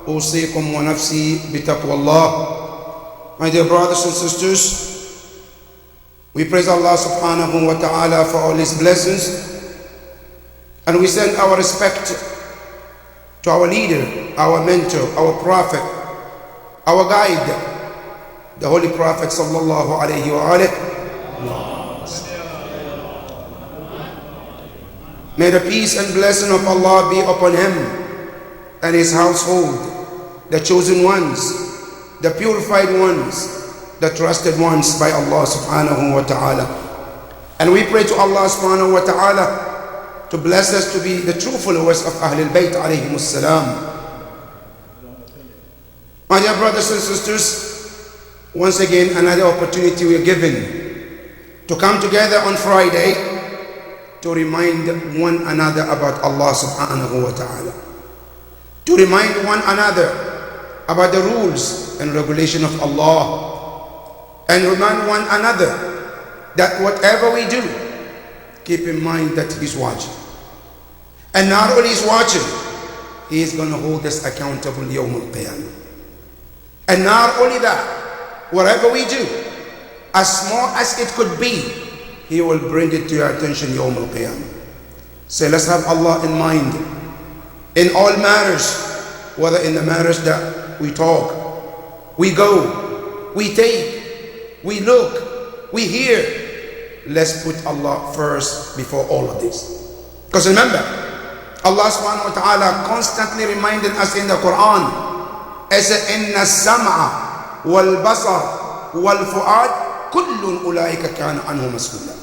أوصيكم ونفسي بتقوى الله. My dear brothers and sisters, we praise Allah subhanahu wa ta'ala for all His blessings, and we send our respect to our leader, our mentor, our prophet, our guide, the Holy Prophet sallallahu alayhi wa alihi. May the peace and blessing of Allah be upon him and his household, the chosen ones, the purified ones, the trusted ones by Allah subhanahu wa ta'ala. And we pray to Allah subhanahu wa ta'ala to bless us to be the true followers of Ahlul Bayt alayhimus salam. My dear brothers and sisters, once again another opportunity we are given to come together on Friday to remind one another about Allah subhanahu wa ta'ala, to remind one another about the rules and regulation of Allah, and remind one another that whatever we do, keep in mind that He's watching. And not only He's watching, He is going to hold us accountable Yawm al-Qiyamah. And not only that, whatever we do, as small as it could be, He will bring it to your attention Yawm al-Qiyamah. So let's have Allah in mind in all matters, whether in the matters that we talk, we go, we take, we look, we hear. Let's put Allah first before all of this. Because remember, Allah subhanahu wa ta'ala constantly reminding us in the Quran, as inna as-sam'a wal basar wal fu'ad kullun ulaika kana anhu mas'ula.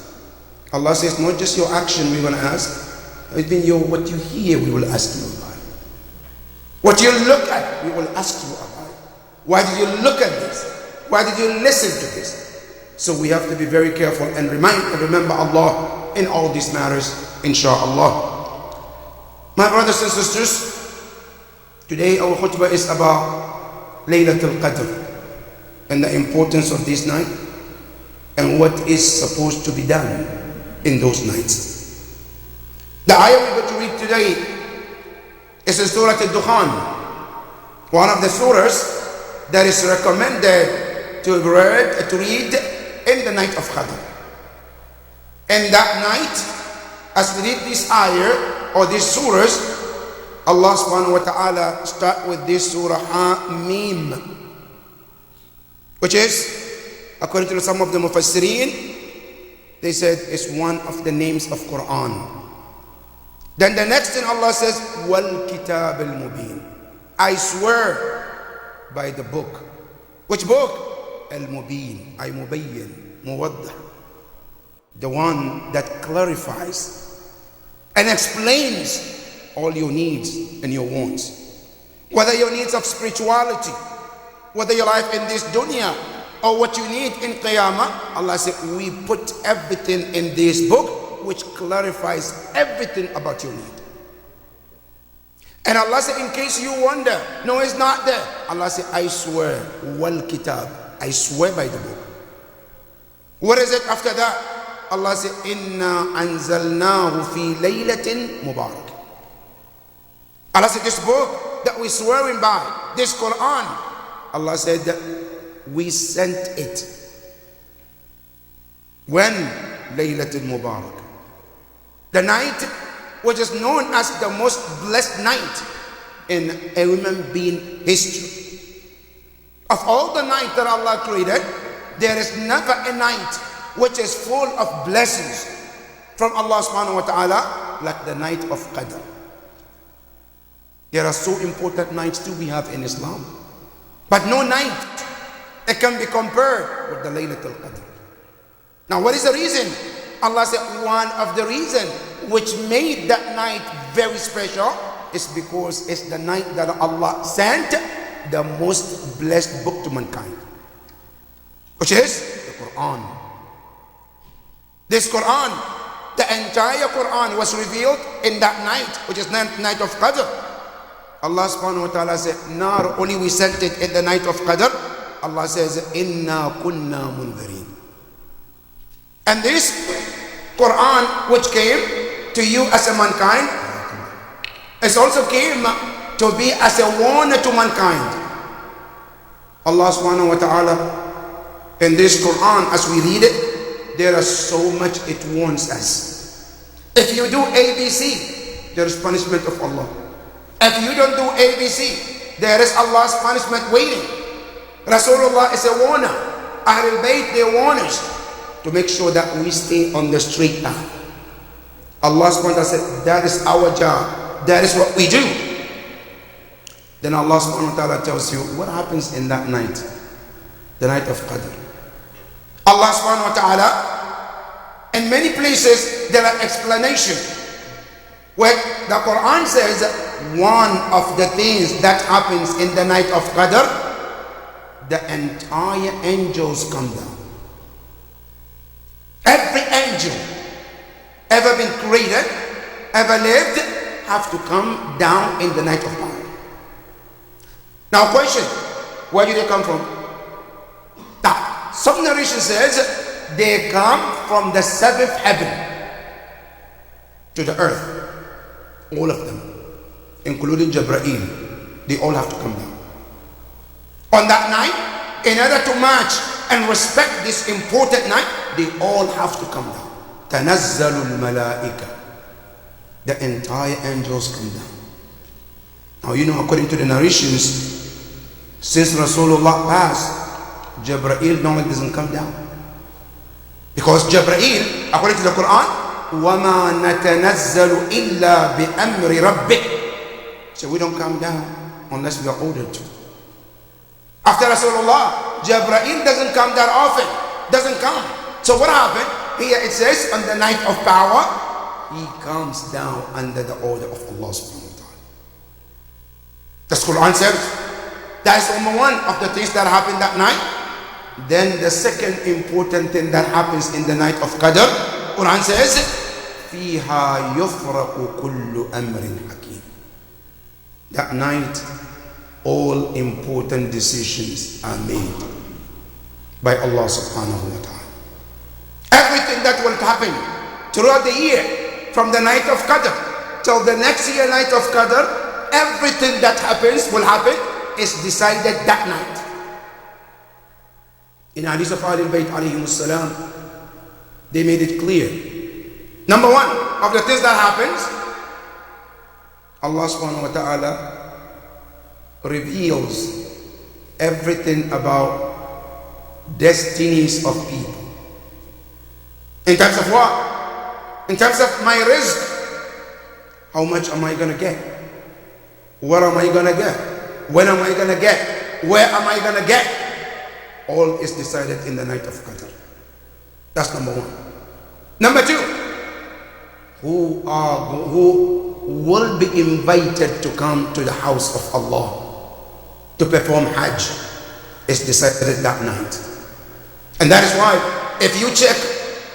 Allah says, not just your action we're going to ask, even what you hear we will ask you about. What you look at we will ask you about. Why did you look at this? Why did you listen to this? So we have to be very careful and remember Allah in all these matters, inshallah. My brothers and sisters, today our khutbah is about Laylatul Qadr and the importance of this night and what is supposed to be done in those nights. The ayah we're going to read today is in Surah Al-Dukhan, one of the surahs that is recommended to read in the night of Qadr. And that night, as we read this ayah or these surahs, Allah subhanahu wa ta'ala start with this surah Ha-Mim, which is, according to some of the Mufassirin, they said it's one of the names of Quran. Then the next thing Allah says, Wal Kitab al-Mubin. I swear by the book. Which book? Al-Mubin. Ay Mubayyin. Muwaddah. The one that clarifies and explains all your needs and your wants. Whether your needs of spirituality, whether your life in this dunya, or what you need in Qiyamah, Allah said, we put everything in this book which clarifies everything about your need. And Allah said, in case you wonder, no, it's not there. Allah said, I swear, wal kitab, I swear by the book. What is it after that? Allah said, Inna anzalnahu fi laylatin mubarak. Allah said, this book that we're swearing by, this Quran, Allah said that we sent it when Laylatul Mubarak, the night which is known as the most blessed night in a human being history. Of all the nights that Allah created, there is never a night which is full of blessings from Allah subhanahu wa ta'ala like the night of Qadr. There are so important nights too we have in Islam, but no night it can be compared with the Laylatul Qadr. Now what is the reason? Allah said one of the reasons which made that night very special is because it's the night that Allah sent the most blessed book to mankind, which is the Quran. This Quran, the entire Quran was revealed in that night, which is the night of Qadr. Allah subhanahu wa ta'ala said, not only we sent it in the night of Qadr, Allah says, Inna kunna mundhirin. And this Quran which came to you as a mankind, it also came to be as a warner to mankind. Allah subhanahu wa ta'ala in this Quran, as we read it, there is so much it warns us. If you do ABC, there is punishment of Allah. If you don't do ABC, there is Allah's punishment waiting. Rasulullah is a warner. Ahlul Bayt, they warn us to make sure that we stay on the straight path. Allah subhanahu wa ta'ala said, that is our job. That is what we do. Then Allah subhanahu wa ta'ala tells you what happens in that night, the night of Qadr. Allah subhanahu wa ta'ala, in many places there are explanations where the Quran says one of the things that happens in the night of Qadr, the entire angels come down. Every angel ever been created, ever lived, have to come down in the night of Qadr. Now question, where do they come from? Now, some narration says they come from the seventh heaven to the earth. All of them, including Jibreel, they all have to come down. On that night, in order to match and respect this important night, they all have to come down. تَنَزَّلُ الْمَلَائِكَةِ. The entire angels come down. Now you know, according to the narrations, since Rasulullah passed, Jibreel normally doesn't come down. Because Jibreel, according to the Quran, وَمَا نَتَنَزَّلُ إِلَّا بِأَمْرِ رَبِّكَ. So we don't come down unless we are ordered to. After Rasulullah, Jibreel doesn't come that often. Doesn't come. So what happened? Here it says, on the night of power, he comes down under the order of Allah subhanahu wa ta'ala. The Quran says, that is only one of the things that happened that night. Then the second important thing that happens in the night of Qadr, Quran says, فِيهَا يُفْرَقُ كُلُّ أَمْرٍ حَكِيمٍ. That night, all important decisions are made by Allah subhanahu wa ta'ala. Everything that will happen throughout the year, from the night of Qadr till the next year night of Qadr, everything that happens will happen is decided that night. In Hadith of Ahlul Bayt alayhimus salam, they made it clear. Number one of the things that happens, Allah subhanahu wa ta'ala reveals everything about destinies of people. In terms of what? In terms of my rizq. How much am I going to get? What am I going to get? When am I going to get? Where am I going to get? All is decided in the night of Qadr. That's number one. Number two, who will be invited to come to the house of Allah to perform Hajj is decided that night. And that is why, if you check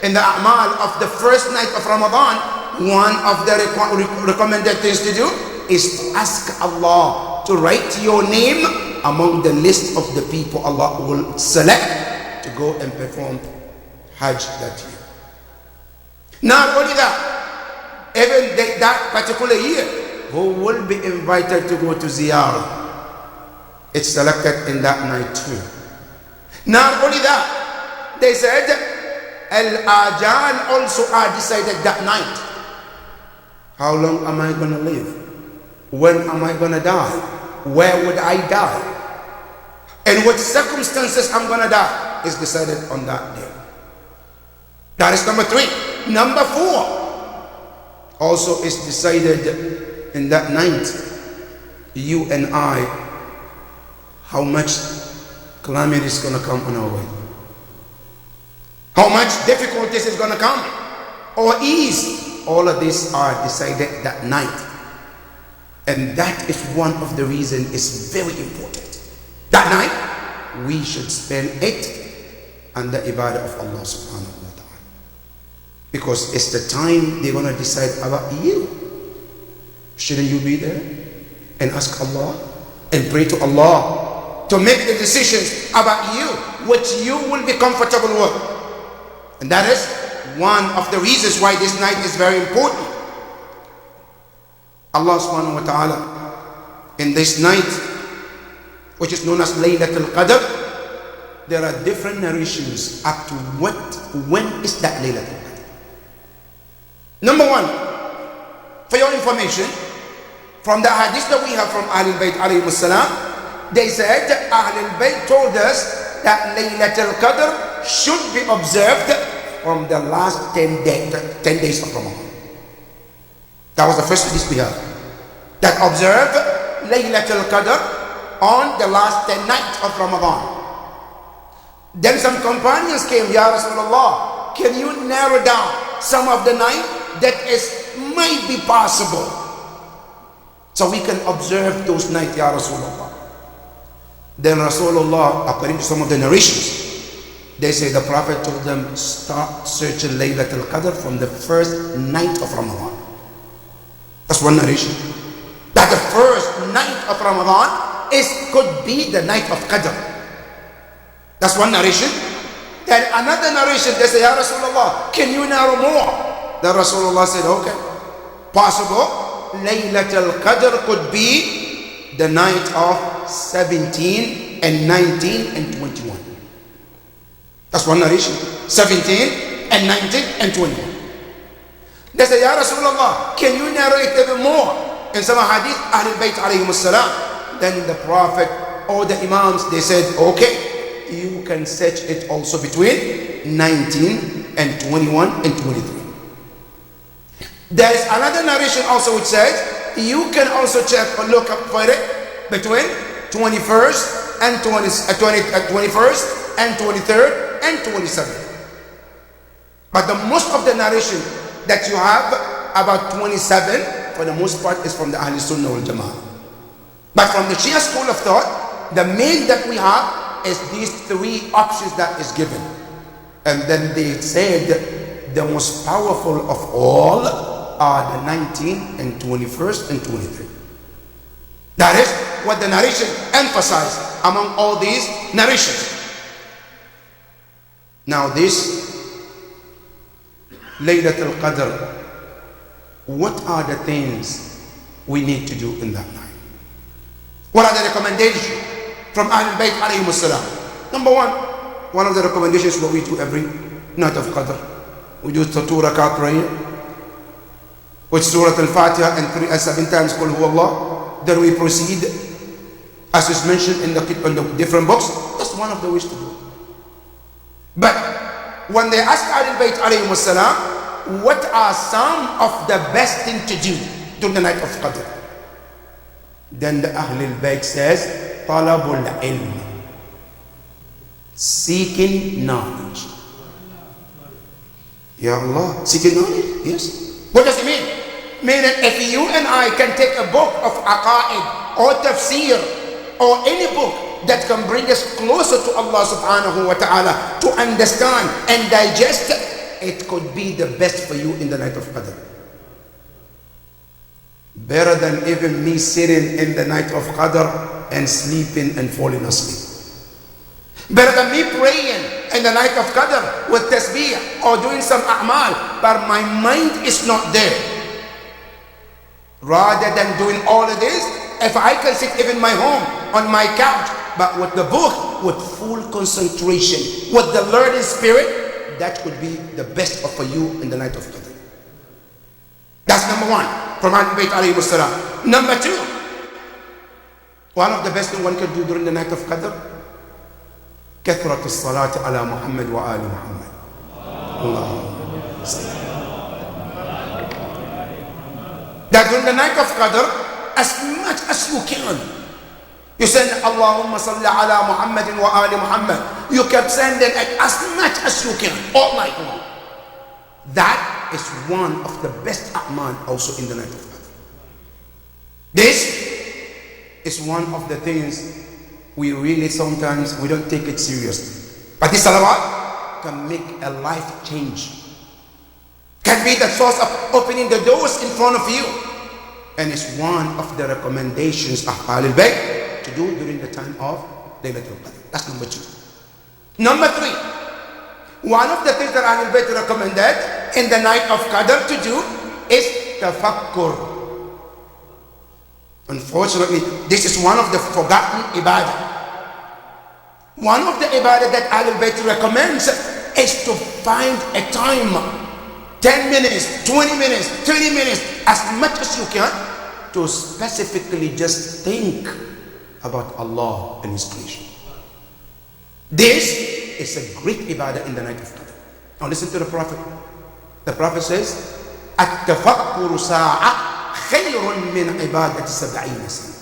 in the a'mal of the first night of Ramadan, one of the recommended things to do is to ask Allah to write your name among the list of the people Allah will select to go and perform Hajj that year. Not only that, even that particular year, who will be invited to go to Ziyarah, it's selected in that night too. Not only that, they said Al-Ajal also are decided that night. How long am I going to live? When am I going to die? Where would I die? In what circumstances I'm going to die is decided on that day. That is number three. Number four also is decided in that night. You and I, how much calamity is going to come on our way. How much difficulties is going to come or ease. All of these are decided that night. And that is one of the reasons it's very important. That night, we should spend it on the ibadah of Allah subhanahu wa ta'ala. Because it's the time they're going to decide about you. Shouldn't you be there and ask Allah and pray to Allah to make the decisions about you, which you will be comfortable with? And that is one of the reasons why this night is very important. Allah subhanahu wa ta'ala in this night, which is known as Laylatul Qadr, there are different narrations up to when is that Laylatul Qadr. Number one, for your information, from the hadith that we have from Ahlul Bayt alayhi salam, they said Ahlul Bayt told us that Laylatul Qadr should be observed from the last 10 days of Ramadan. That was the first hadith we have, that observe Laylatul Qadr on the last 10 nights of Ramadan. Then some companions came, Ya Rasulullah, can you narrow down some of the night that might be possible, so we can observe those nights, Ya Rasulullah? Then Rasulullah, according to some of the narrations, they say the Prophet told them, start searching Laylatul Qadr from the first night of Ramadan. That's one narration, that the first night of Ramadan could be the night of Qadr. That's one narration. Then another narration, they say, Ya Rasulullah, can you narrow more? Then Rasulullah said, okay, possible. Laylatul Qadr could be the night of 17 and 19 and 21. That's one narration. 17 and 19 and 21. They say, Ya Rasulullah, can you narrow it even more? In some hadith, Ahlul Bayt alayhim salam, then the Prophet or the Imams, they said, okay, you can set it also between 19 and 21 and 23. There is another narration also which says you can also check or look up for it between 21st and 21st and 23rd and 27th. But the most of the narration that you have about 27 for the most part is from the Ahl Sunnah wal Jama'ah. But from the Shia school of thought, the main that we have is these three options that is given. And then they said the most powerful of all are the 19th and 21st and 23rd. That is what the narration emphasized among all these narrations. Now this Laylatul Qadr, what are the things we need to do in that night? What are the recommendations from Ahlul Bayt alayhim salam? Number one of the recommendations what we do every night of Qadr, we do the 2 rakat prayer with Surah Al-Fatiha and 7 times Qul Huwallah. Then we proceed as is mentioned in the different books. That's one of the ways to do it. But when they ask Ahlul Bayt alayhim salam, what are some of the best thing to do during the night of Qadr? Then the Ahlul Bayt says, Talabul ilm, seeking knowledge. Ya Allah, seeking knowledge? Yes. What does it mean? Meaning if you and I can take a book of aqaid or tafsir or any book that can bring us closer to Allah subhanahu wa ta'ala to understand and digest, it could be the best for you in the night of Qadr. Better than even me sitting in the night of Qadr and sleeping and falling asleep. Better than me praying in the night of Qadr with tasbih or doing some a'mal, but my mind is not there. Rather than doing all of this, if I can sit even in my home on my couch, but with the book, with full concentration, with the learning spirit, that could be the best for you in the night of Qadr. That's number one from Ahlul Bayt alayhi salam. Number two, one of the best things one can do during the night of Qadr, كثرة الصلاة على محمد وآل محمد. That during the night of Qadr, as much as you can, you send Allahumma salli ala Muhammadin wa ali Muhammad. You kept sending it as much as you can all night long. That is one of the best a'mal also in the night of Qadr. This is one of the things we really sometimes we don't take it seriously. But this salawat can make a life change. Can be the source of opening the doors in front of you. And it's one of the recommendations of Ahlul Bayt to do during the time of Laylatul Qadr. That's number two. Number three, one of the things that Ahlul Bayt recommended in the night of Qadr to do is tafakkur. Unfortunately, this is one of the forgotten ibadah. One of the ibadah that Ahlul Bayt recommends is to find a time, 10 minutes, 20 minutes, 30 minutes, as much as you can, to specifically just think about Allah and His creation. This is a great ibadah in the night of Qadr. Now listen to the Prophet. The Prophet says, التفكر ساعة خير من عبادة 70 سنة.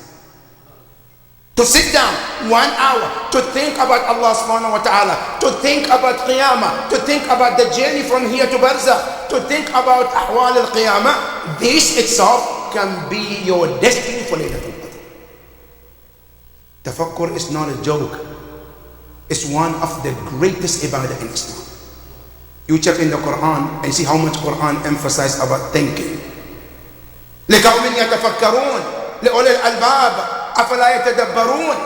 To sit down 1 hour to think about Allah subhanahu wa ta'ala, to think about Qiyamah, to think about the journey from here to Barzakh, to think about Ahwal al-Qiyamah, this itself can be your destiny for Laylatul Qadr. Tafakkur is not a joke. It's one of the greatest ibadah in Islam. You check in the Quran and see how much Quran emphasizes about thinking. لِقَوْمٍ يَتَفَكَّرُونَ لِأُولِي الْأَلْبَابِ أَفَلَا يَتَدَبَّرُونَ.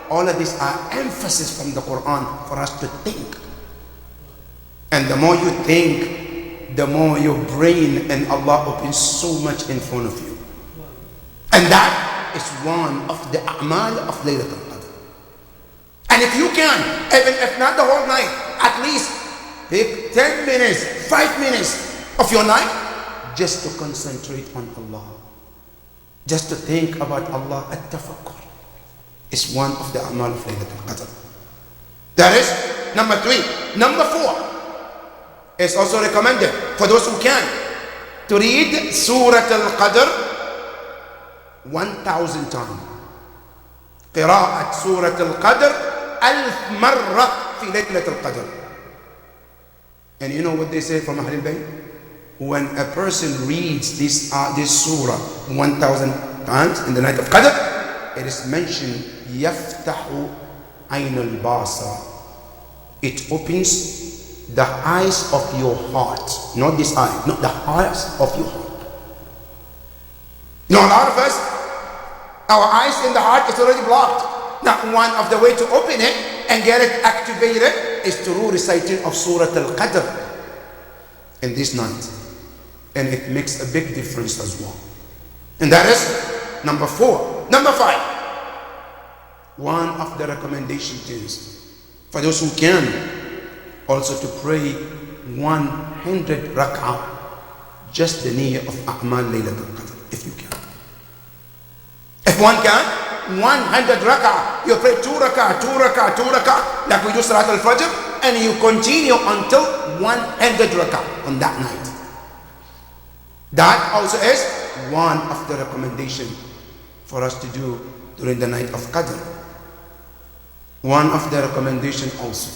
All of these are emphasis from the Quran for us to think. And the more you think, the more your brain and Allah opens so much in front of you. And that is one of the a'mal of Laylatul Qadr. And if you can, even if not the whole night, at least take 10 minutes, 5 minutes of your night just to concentrate on Allah. Just to think about Allah. At-tafakkur is one of the a'mal of Laylatul Qadr. That is number 3. Number 4 is also recommended for those who can to read Surah Al-Qadr 1,000 times. قراءة سورة القدر 1000 مرة في ليلة القدر. And you know what they say from Ahlul Bayt? When a person reads this surah 1,000 times in the night of Qadr, it is mentioned يَفْتَحُ عَيْنَ الْبَاصَرِ. It opens the eyes of your heart. Not this eye, not the eyes of your heart. Now a lot of us, our eyes in the heart is already blocked. Now one of the way to open it and get it activated is through reciting of Surah Al-Qadr in this night. And it makes a big difference as well. And that is number 4. Number 5. One of the recommendation things for those who can also to pray 100 rak'ah, just the niyyah of A'mal Laylatul Qadr, if you can. If one can, 100 rak'ah, you pray 2 rak'ah, 2 rak'ah, 2 rak'ah, like we do Salat al-Fajr, and you continue until 100 rak'ah on that night. That also is one of the recommendation for us to do during the night of Qadr. One of the recommendation also,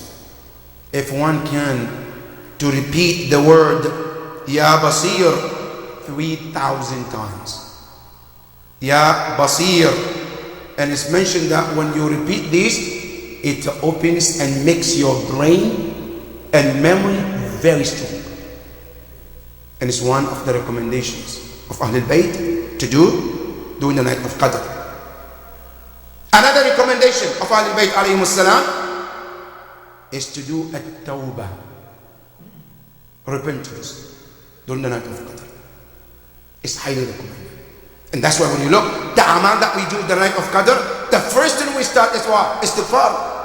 if one can, to repeat the word Ya Basir 3,000 times. Ya Basir. And it's mentioned that when you repeat this, it opens and makes your brain and memory very strong. And it's one of the recommendations of Ahlul Bayt to do during the night of Qadr. Another recommendation of Ahlul Bayt alayhimus salam is to do at-tawbah, repentance, during the night of Qadr. It's highly recommended. And that's why when you look, the amal that we do the night of Qadr, the first thing we start is what? Istighfar.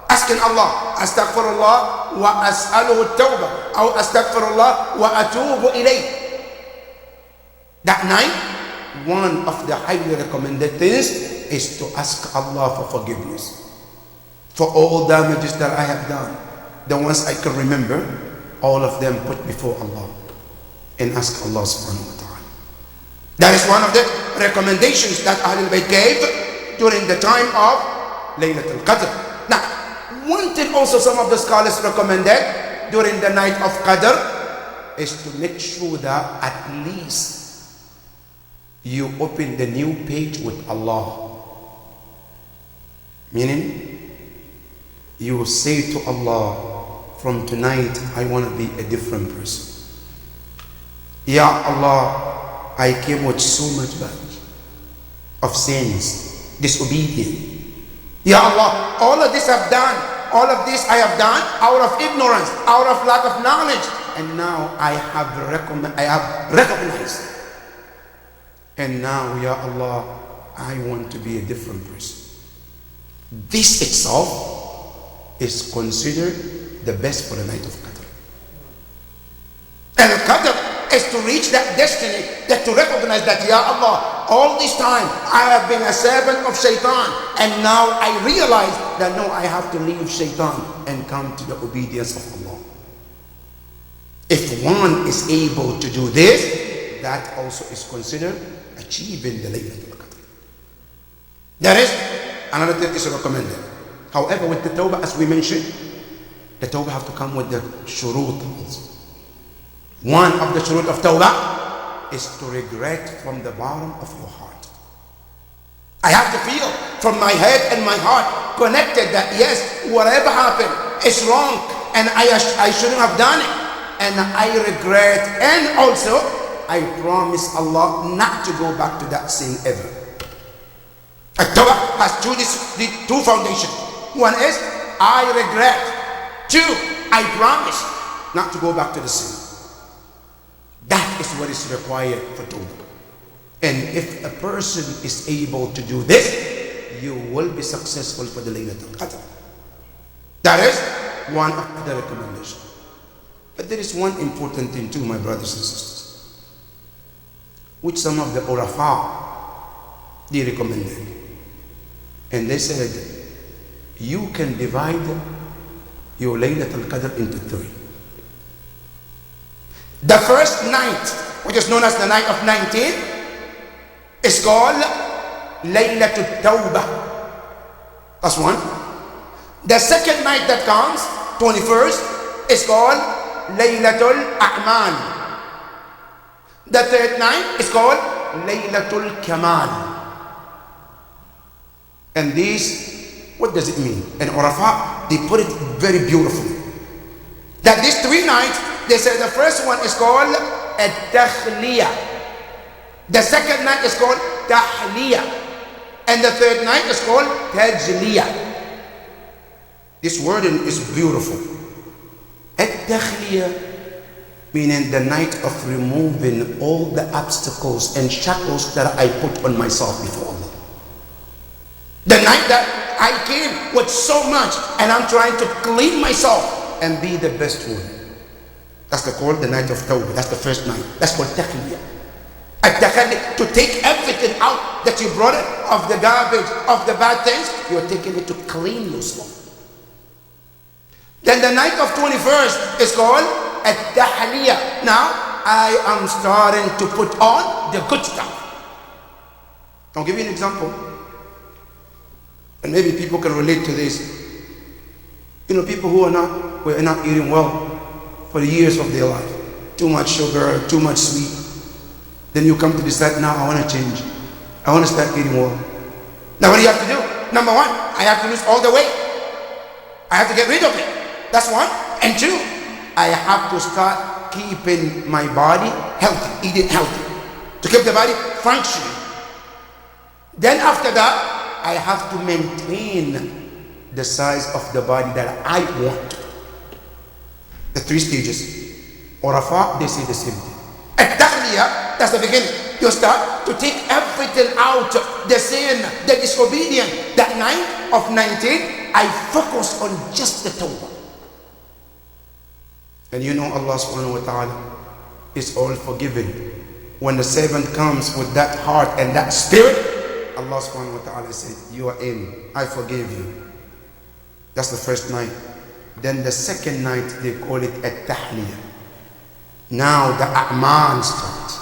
Asking Allah, astaghfirullah wa as'aluhu at-tawbah, or astaghfirullah wa atubu ilayh. That night, one of the highly recommended things is to ask Allah for forgiveness for all damages that I have done. The ones I can remember, all of them put before Allah and ask Allah subhanahu wa ta'ala. That is one of the recommendations that Ahlul Bayt gave during the time of Laylatul Qadr. Now, one thing also some of the scholars recommended during the night of Qadr is to make sure that at least you open the new page with Allah. Meaning, you say to Allah, from tonight I want to be a different person. Ya Allah, I came with so much baggage of sins, disobedience. Ya Allah, all of this I've done, all of this I have done out of ignorance, out of lack of knowledge, and now I have recognized. And now, Ya Allah, I want to be a different person. This itself is considered the best for the night of Qadr. And Qadr is to reach that destiny, that to recognize that, Ya Allah, all this time I have been a servant of Shaitan, and now I realize that no, I have to leave Shaitan and come to the obedience of Allah. If one is able to do this, that also is considered achieving the Laylatul Qadr. There is another thing is recommended. However, with the tawbah, as we mentioned, the tawbah have to come with the shurut. One of the shurut of tawbah is to regret from the bottom of your heart. I have to feel from my head and my heart connected that yes, whatever happened is wrong and I shouldn't have done it, and I regret, and also I promise Allah not to go back to that sin ever. Tawbah has two foundations. One is I regret. Two, I promise not to go back to the sin. That is what is required for tawbah. And if a person is able to do this, you will be successful for the Laylatul Qadr. That is one of the recommendations. But there is one important thing too, my brothers and sisters, which some of the Urafa, they recommended. And they said, you can divide your Laylatul Qadr into three. The first night, which is known as the night of 19, is called Laylatul Tawbah. That's one. The second night that comes, 21st, is called Laylatul A'mal. The third night is called Laylatul Kamal. And these, what does it mean? And Urafa, they put it very beautifully. That these 3 nights, they say the first one is called At-Takhliyah. The second night is called Tahliyah. And the third night is called Tajliyah. This wording is beautiful. At-Takhliyah, meaning the night of removing all the obstacles and shackles that I put on myself before Allah. The night that I came with so much and I'm trying to clean myself and be the best one. That's called the night of Tawbah. That's the first night. That's called Tahliyah. At-Takhliyah, to take everything out that you brought it, of the garbage, of the bad things, you're taking it to clean yourself. Then the night of 21st is called At-Tahliyah. Now I am starting to put on the good stuff. I'll give you an example. And maybe people can relate to this. You know, people who were not eating well for the years of their life. Too much sugar, too much sweet. Then you come to decide, now I want to change. I want to start eating well. Now what do you have to do? Number one, I have to lose all the weight. I have to get rid of it. That's one. And two, I have to start keeping my body healthy, eating healthy, to keep the body functioning. Then after that, I have to maintain the size of the body that I want. The 3 stages. Urafa, they say the same thing. At-Takhliyah, that's the beginning. You start to take everything out, the sin, the disobedience. That night of 19, I focus on just the tawbah. And you know Allah subhanahu wa ta'ala is all forgiving. When the servant comes with that heart and that spirit, Allah subhanahu wa ta'ala said, you are in, I forgive you. That's the first night. Then the second night, they call it At-Tahliyah. Now the A'mal starts.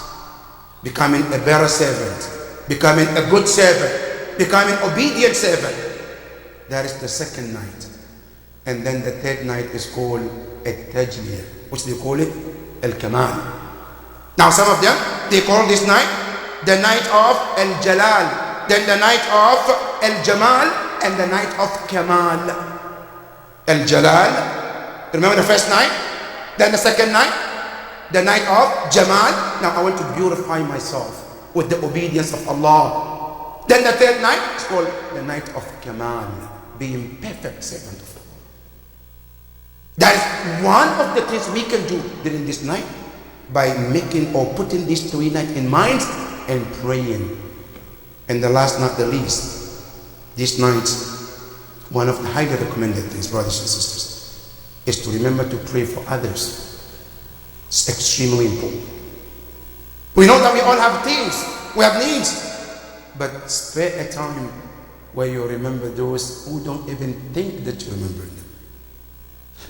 Becoming a better servant, becoming a good servant, becoming obedient servant. That is the second night. And then the third night is called At-Tajliyah, which they call it Al-Kamal. Now some of them, they call this night the night of Al-Jalal, then the night of Al-Jamal, and the night of Kamal. Al-Jalal, remember the first night? Then the second night, the night of Jamal. Now I want to beautify myself with the obedience of Allah. Then the third night is called the night of Kamal, being perfect servant of Allah. That is one of the things we can do during this night, by making or putting these 3 nights in mind and praying. And the last, not the least, this night, one of the highly recommended things, brothers and sisters, is to remember to pray for others. It's extremely important. We know that we all have things, we have needs, but spare a time where you remember those who don't even think that you remember them.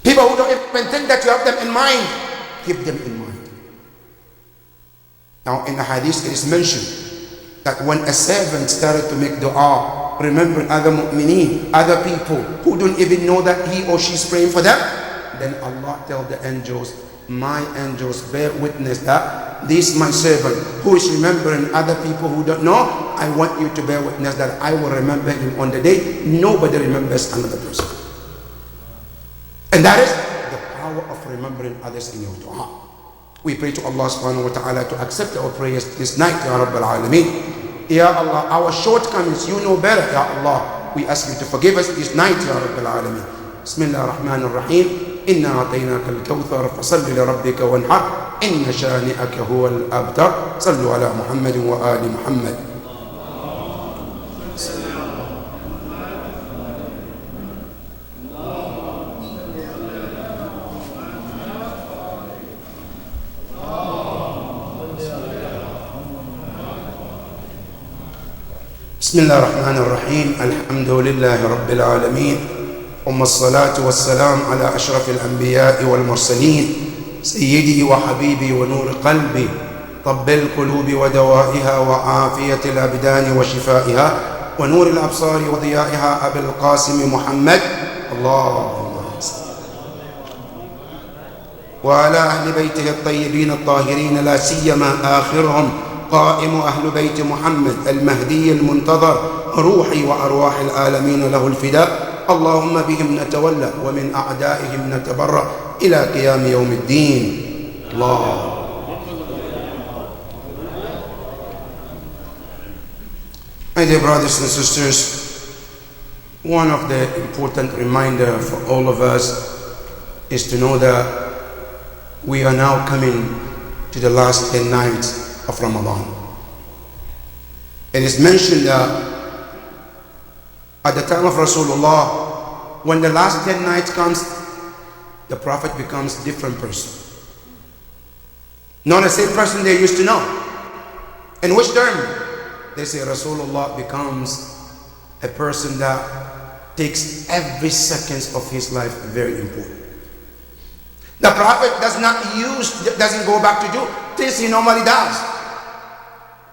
People who don't even think that you have them in mind, keep them in mind. Now in the hadith it is mentioned that when a servant started to make dua, remembering other mu'mineen, other people who don't even know that he or she is praying for them, then Allah tells the angels, my angels bear witness that this my servant who is remembering other people who don't know, I want you to bear witness that I will remember him on the day nobody remembers another person. And that is the power of remembering others in your dua. We pray to Allah subhanahu wa ta'ala to accept our prayers this night, Ya Rabbal Alameen. Ya Allah, our shortcomings, you know better, Ya Allah. We ask you to forgive us this night, Ya Rabbal Alameen. Bismillah ar-Rahman ar-Rahim. إنا أعطيناك الكوثر فصل لربك وانحر إن شانئك هو الأبتر صلوا على محمد وآل محمد. بسم الله الرحمن الرحيم. الحمد لله رب العالمين، ثم الصلاة والسلام على أشرف الأنبياء والمرسلين، سيدي وحبيبي ونور قلبي، طب القلوب ودوائها وعافية الأبدان وشفائها ونور الأبصار وضيائها أبي القاسم محمد اللهم صل وعلى أهل بيته الطيبين الطاهرين، لا سيما آخرهم قائم أهل بيت محمد المهدي المنتظر، روحي وأرواح العالمين له الفداء. اللهم بهم نتولى ومن أعدائهم نتبرأ إلى قيام يوم الدين. الله. My dear brothers and sisters, one of the important reminder for all of us is to know that we are now coming to the last 10 nights of Ramadan. And it's mentioned that at the time of Rasulullah, when the last 10 nights comes, the Prophet becomes a different person. Not the same person they used to know. In which term? They say Rasulullah becomes a person that takes every second of his life very important. The Prophet doesn't go back to do things he normally does,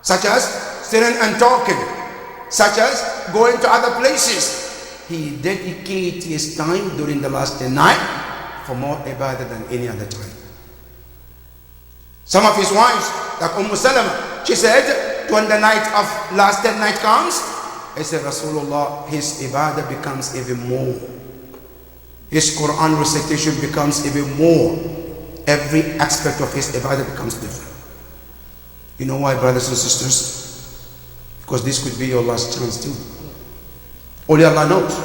such as sitting and talking, such as going to other places. He dedicates his time during the last 10 nights for more ibadah than any other time. Some of his wives, like Salama, she said, when the night of last 10 night comes, he said, Rasulullah, his ibadah becomes even more. His Quran recitation becomes even more. Every aspect of his ibadah becomes different. You know why, brothers and sisters? Because this could be your last chance too. Only Allah knows.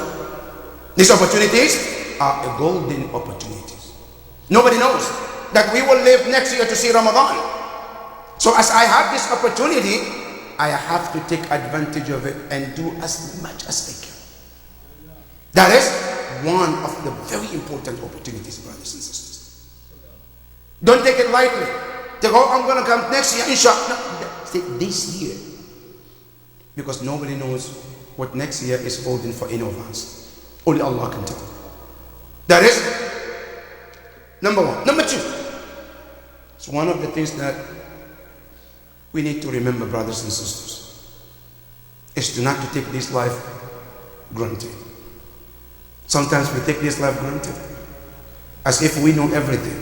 These opportunities are a golden opportunities. Nobody knows that we will live next year to see Ramadan. So as I have this opportunity, I have to take advantage of it and do as much as I can. That is one of the very important opportunities, brothers and sisters. Don't take it lightly. Think, oh, I'm going to come next year, inshallah. Say this year. Because nobody knows what next year is holding for any of us. Only Allah can tell. That is number one. Number two, it's one of the things that we need to remember, brothers and sisters, is to not to take this life granted. Sometimes we take this life granted as if we know everything,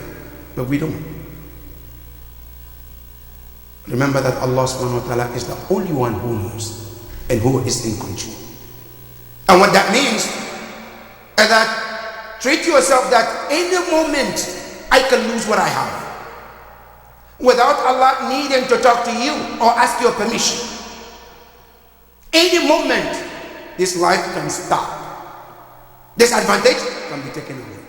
but we don't. Remember that Allah subhanahu wa ta'ala is the only one who knows and who is in control. And what that means is that treat yourself that any moment I can lose what I have without Allah needing to talk to you or ask your permission. Any moment this life can stop. This advantage can be taken away.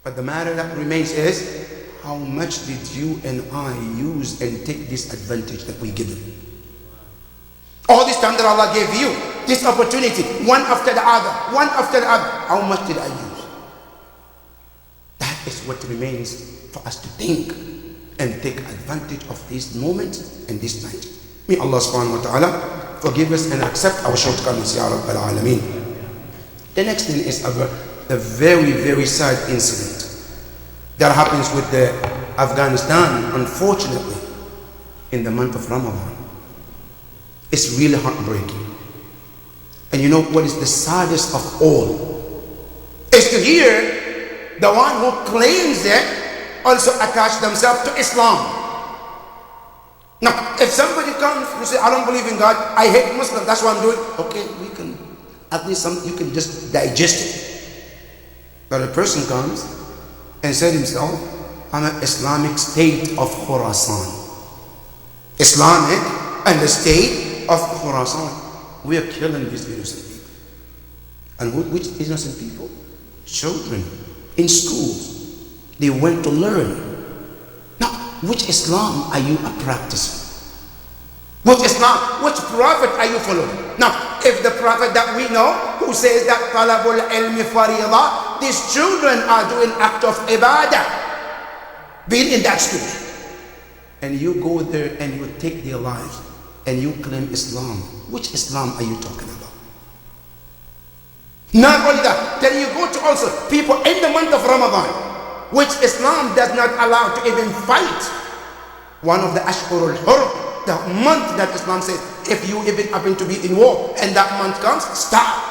But the matter that remains is, how much did you and I use and take this advantage that we given? All this time that Allah gave you, this opportunity, one after the other, one after the other, how much did I use? That is what remains for us to think and take advantage of this moment and this night. May Allah subhanahu wa ta'ala forgive us and accept our shortcomings, Ya Rabbal Alameen. The next thing is a very, very sad incident that happens with the Afghanistan, unfortunately, in the month of Ramadan. It's really heartbreaking. And you know what is the saddest of all? Is to hear the one who claims it also attach themselves to Islam. Now, if somebody comes and say, I don't believe in God, I hate Muslims, that's what I'm doing. Okay, we can, at least you can just digest it. But a person comes and said himself, I'm an Islamic State of Khurasan. Islamic and the state of Khurasan. We are killing these innocent people. And which innocent people? Children in schools. They went to learn. Now, which Islam are you practicing? Which Islam, which prophet are you following? Now, if the prophet that we know, who says that talabul ilmi fariḍah, these children are doing act of ibadah, being in that school, and you go there and you take their lives, and you claim Islam, which Islam are you talking about? Not only that, then you go to also people in the month of Ramadan, which Islam does not allow to even fight. One of the Ashhurul Hurum, the month that Islam says, if you even happen to be in war and that month comes, stop.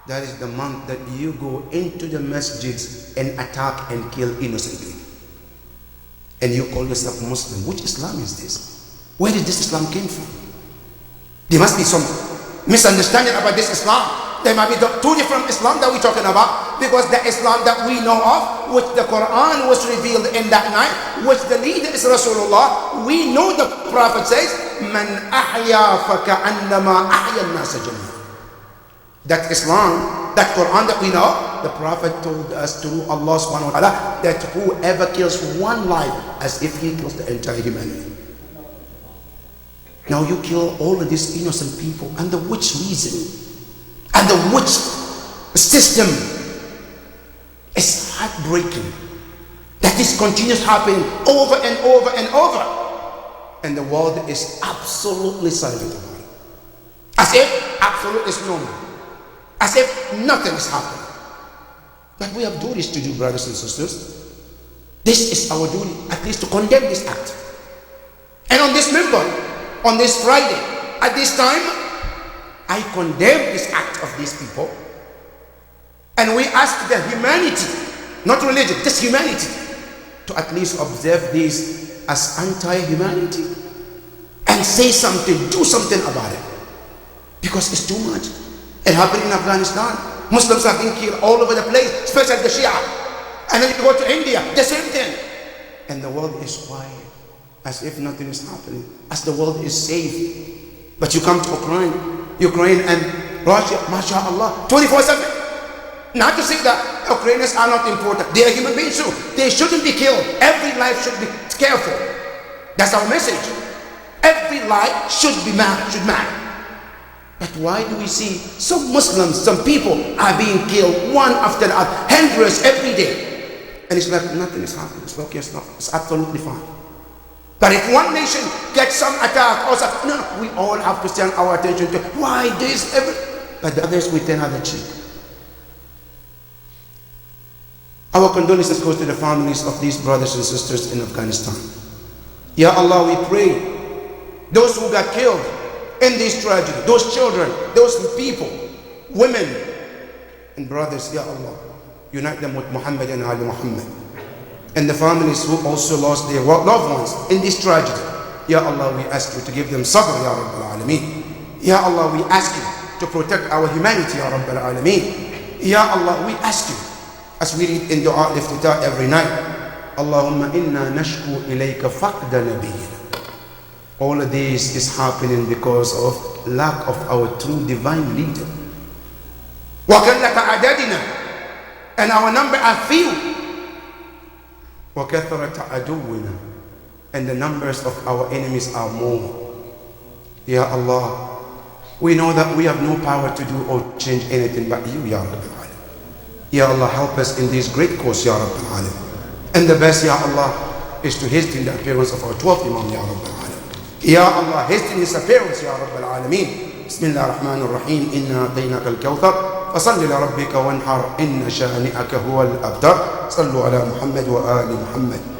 That is the month that you go into the masjids and attack and kill innocently. And you call yourself Muslim. Which Islam is this? Where did this Islam came from? There must be some misunderstanding about this Islam. There might be two different Islam that we're talking about, because the Islam that we know of, which the Quran was revealed in that night, which the leader is Rasulullah, we know the Prophet says, Man ahya faka'annama ahya an-nasa jami'an. That Islam, that Quran that we know, the Prophet told us through Allah subhanahu wa ta'ala that whoever kills one life as if he kills the entire humanity. Now you kill all of these innocent people under which reason? Under which system? It's heartbreaking that this continues happening over and over and over, and the world is absolutely silent about it, as if absolute is normal, as if nothing is happening. But we have duties to do, brothers and sisters. This is our duty, at least to condemn this act. And on this member, on this Friday, at this time, I condemn this act of these people, and we ask the humanity, not religion, just humanity, to at least observe this as anti-humanity and say something, do something about it, because it's too much. It happened in Afghanistan. Muslims have been killed all over the place, especially the Shia. And then you go to India, the same thing. And the world is quiet, as if nothing is happening, as the world is safe. But you come to Ukraine and Russia, mashallah, 24/7. Not to say that Ukrainians are not important. They are human beings too. They shouldn't be killed. Every life should be careful. That's our message. Every life should matter. But why do we see some Muslims, some people are being killed one after the other, hundreds every day? And it's like nothing is happening. It's okay, it's absolutely fine. But if one nation gets some attack, also, no, we all have to turn our attention to why this, but the others we turn other cheek. Our condolences goes to the families of these brothers and sisters in Afghanistan. Ya Allah, we pray, those who got killed in this tragedy, those children, those people, women and brothers, Ya Allah, unite them with Muhammad and Ali Muhammad. And the families who also lost their loved ones in this tragedy, Ya Allah, we ask you to give them sabr, Ya Rabbal Alameen. Ya Allah, we ask you to protect our humanity, Ya Rabbal Alameen. Ya Allah, we ask you, as we read in dua al-iftitah every night, Allahumma inna nashku ilayka faqda nabiyyina. All of this is happening because of lack of our true divine leader. وَكَلَّكَ عَدَدِنَا, and our number are few. وَكَثْرَةَ عَدُوِّنَا, and the numbers of our enemies are more. Ya Allah, we know that we have no power to do or change anything but you, Ya Rabbil Alam. Ya Allah, help us in this great cause, Ya Rabbil Alam. And the best, Ya Allah, is to hasten the appearance of our 12th Imam, Ya Rabbil Alam. Ya Allah, hasten his appearance, Ya Rabbil Alameen. Bismillah ar-Rahman ar-Rahim. Inna ataynaka al-Kawthar. فصل لربك وانحر إن شانئك هو الأبتر. صلوا على محمد وآل محمد.